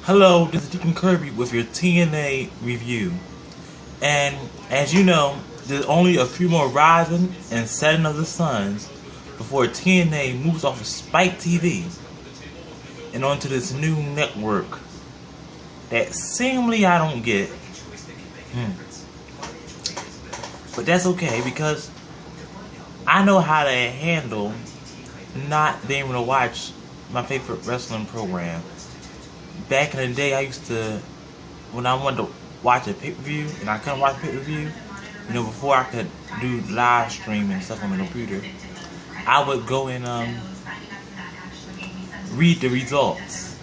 Hello, this is Deacon Kirby with your TNA review. And as you know, there's only a few more rising and setting of the suns before TNA moves off of Spike TV and onto this new network that seemingly I don't get. But that's okay because I know how to handle not being able to watch my favorite wrestling program. Back in the day, I used to, when I wanted to watch a pay-per-view, and I couldn't watch pay-per-view, before I could do live streaming and stuff on the computer, I would go and read the results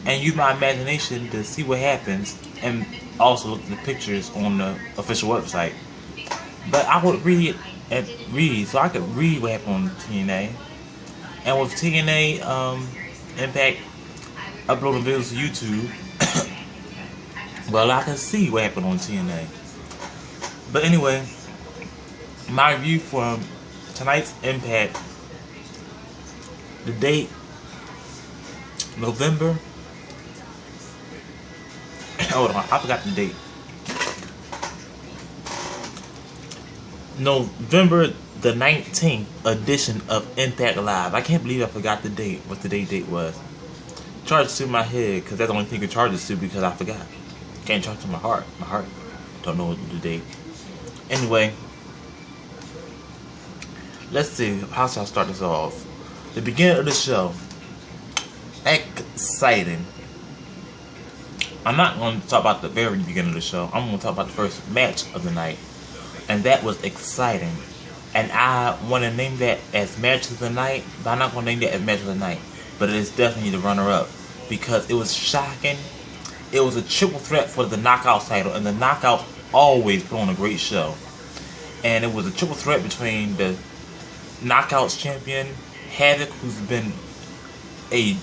and use my imagination to see what happens, and also look at the pictures on the official website. But I would read, so I could read what happened on TNA. And with TNA Impact uploading videos to YouTube, well, I can see what happened on TNA. But anyway, my review for tonight's Impact, the date, November, hold on, I forgot the date. November the 19th edition of Impact Live. I can't believe I forgot the date, what the date was. Charged to my head, because that's the only thing it charges to, because I forgot. Can't charge to my heart. My heart don't know the date. Anyway, let's see, how shall I start this off? The beginning of the show, exciting. I'm not going to talk about the very beginning of the show. I'm going to talk about the first match of the night, and that was exciting. And I want to name that as match of the night, but I'm not going to name that as match of the night. But it is definitely the runner-up, because it was shocking. It was a triple threat for the Knockout title, and the Knockout always put on a great show. And it was a triple threat between the Knockouts champion, Havoc, who's been a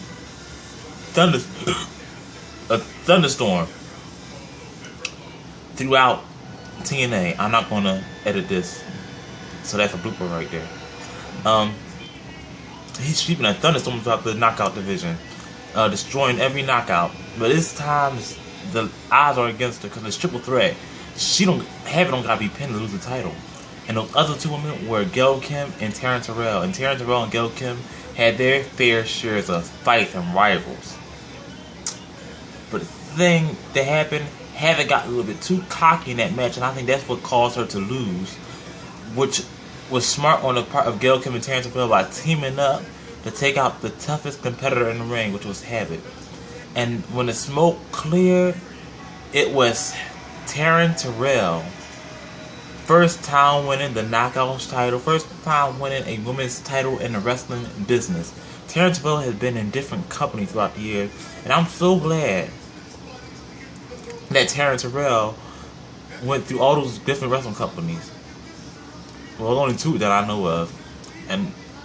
thunderstorm throughout TNA. I'm not going to edit this, so that's a blooper right there. He's sweeping a thunderstorm throughout the Knockout division, destroying every knockout. But this time, the odds are against her because it's triple threat. Havoc don't gotta be pinned to lose the title. And those other two women were Gail Kim and Taryn Terrell. And Taryn Terrell and Gail Kim had their fair shares of fights and rivals. But the thing that happened, Havoc got a little bit too cocky in that match, and I think that's what caused her to lose, which was smart on the part of Gail Kim and Taryn Terrell by teaming up to take out the toughest competitor in the ring, which was Havoc. And when the smoke cleared, it was Taryn Terrell, first time winning the Knockouts title, first time winning a women's title in the wrestling business. Taryn Terrell has been in different companies throughout the years, and I'm so glad that Taryn Terrell went through all those different wrestling companies. Well, only two that I know of.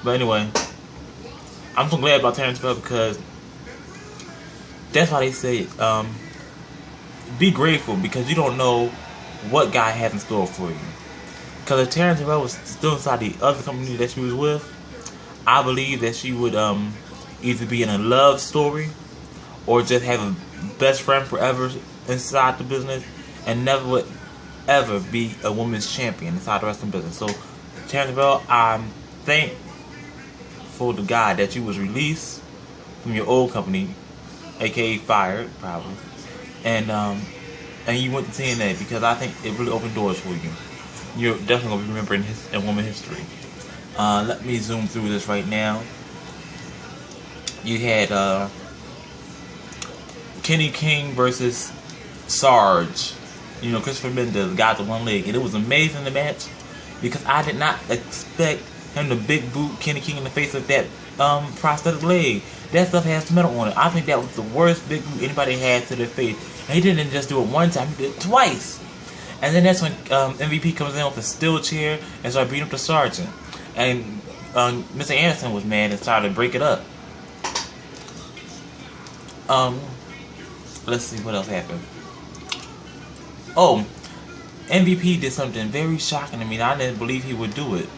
But anyway, I'm so glad about Taryn Terrell, because that's why they say be grateful, because you don't know what God has in store for you. Because if Taryn Terrell was still inside the other company that she was with, I believe that she would either be in a love story or just have a best friend forever inside the business, and never would ever be a women's champion inside the wrestling business. So, Taryn Terrell, I'm thankful to God that you was released from your old company, aka fired, probably, and you went to TNA, because I think it really opened doors for you. You're definitely gonna be remembering in women's history. Let me zoom through this right now. You had Kenny King versus Sarge. Christopher Mendez, the guy with one leg. And it was amazing, the match, because I did not expect him to big boot Kenny King in the face of that prosthetic leg. That stuff has metal on it. I think that was the worst big boot anybody had to their face. And he didn't just do it one time, he did it twice. And then that's when MVP comes in with a steel chair and started beating up the sergeant. And Mr. Anderson was mad and started to break it up. Let's see what else happened. Oh, MVP did something very shocking to me. I didn't believe he would do it.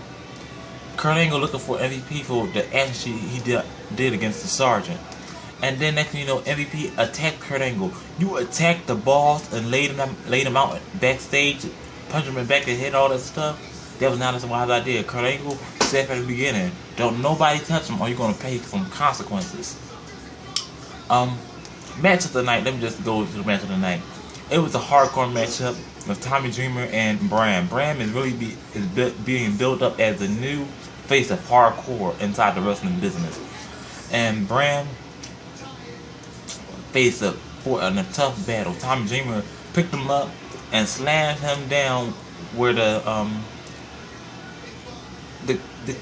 Kurt Angle looking for MVP for the action he did against the sergeant. And then next thing you know, MVP attacked Kurt Angle. You attacked the boss and laid him out backstage, punched him in the back of the head, all that stuff. That was not a wise idea. Kurt Angle said from the beginning, don't nobody touch him or you're going to pay some consequences. Match of the night, let me just go to the match of the night. It was a hardcore matchup with Tommy Dreamer and Bram. Bram is really being built up as the new face of hardcore inside the wrestling business. And Bram faced up in a tough battle. Tommy Dreamer picked him up and slammed him down where the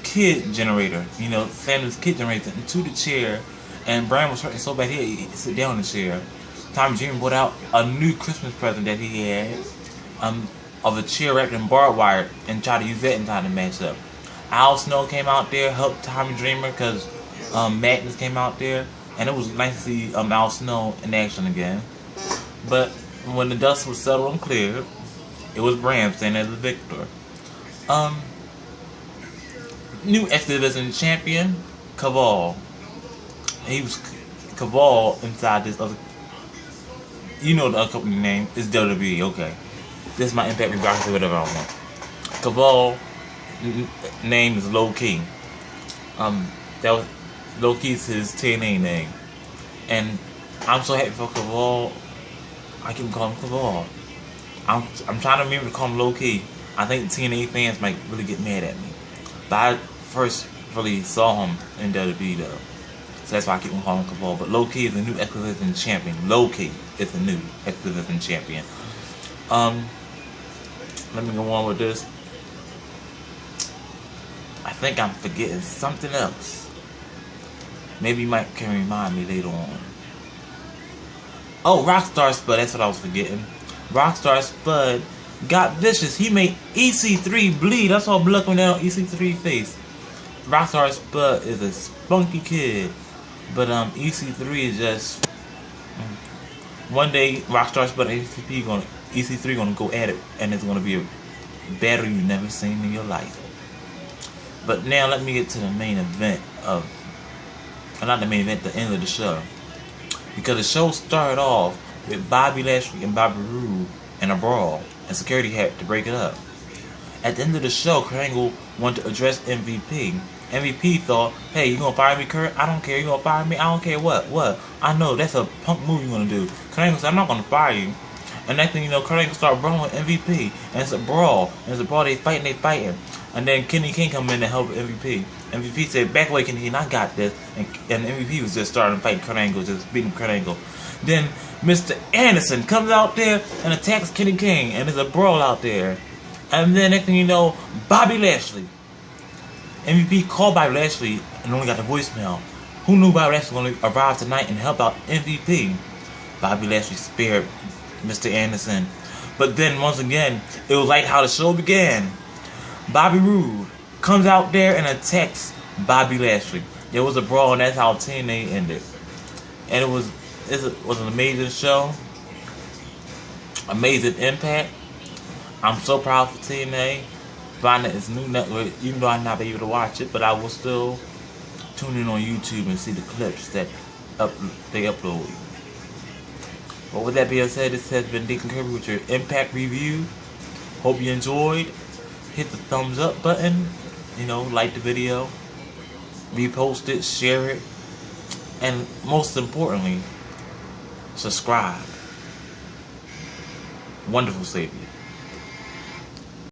kid generator, slammed his kid generator into the chair, and Bram was hurting so bad he had to sit down in the chair. Tommy Dreamer brought out a new Christmas present that he had of a chair wrapped in barbed wire and tried to use that inside the matchup. Al Snow came out there, helped Tommy Dreamer because Magnus came out there, and it was nice to see Al Snow in action again. But when the dust was settled and cleared, it was Bram standing as the victor. New X Division champion, Kaval. He was Kaval inside this other. The other company name is WWE. Okay, this is my Impact Rebound, whatever I want. Kaval name is Low Key. That was Low Key's his TNA name, and I'm so happy for Kaval. I keep calling him Kaval. I'm trying to remember to call him Low Key. I think TNA fans might really get mad at me, but I first really saw him in WWE though. So that's why I keep on calling him Kaval. But Low Key is the new X Division champion. Low Key is the new X Division champion. Let me go on with this. I think I'm forgetting something else. Maybe you can remind me later on. Oh, Rockstar Spud. That's what I was forgetting. Rockstar Spud got vicious. He made EC3 bleed. I saw blood coming down on EC3 face. Rockstar Spud is a spunky kid. But EC3 is just one day Rockstar Spud and EC3 gonna go at it, and it's gonna be a battle you've never seen in your life. But now let me get to the main event not the main event, the end of the show, because the show started off with Bobby Lashley and Bobby Roode in a brawl, and security had to break it up. At the end of the show, Kurt Angle wanted to address MVP. MVP thought, hey, you gonna fire me, Kurt? I don't care. You gonna fire me? I don't care what. I know that's a punk move you gonna do. Kurt Angle said, I'm not gonna fire you. And next thing you know, Kurt Angle started brawling with MVP, and it's a brawl. They fighting. And then Kenny King come in to help MVP. MVP said, back away, Kenny King, I got this. And MVP was just starting fighting Kurt Angle, just beating Kurt Angle. Then Mr. Anderson comes out there and attacks Kenny King, and there's a brawl out there. And then next thing you know, Bobby Lashley. MVP called Bobby Lashley and only got the voicemail. Who knew Bobby Lashley was going to arrive tonight and help out MVP? Bobby Lashley spared Mr. Anderson. But then once again, it was like how the show began. Bobby Roode comes out there and attacks Bobby Lashley. There was a brawl, and that's how TNA ended. And it was an amazing show. Amazing impact. I'm so proud for TNA. Finding its new network, even though I'm not able to watch it, but I will still tune in on YouTube and see the clips that they upload. But with that being said, this has been Deacon Kirby with your Impact review. Hope you enjoyed. Hit the thumbs up button. Like the video. Repost it, share it. And most importantly, subscribe. Wonderful Savior.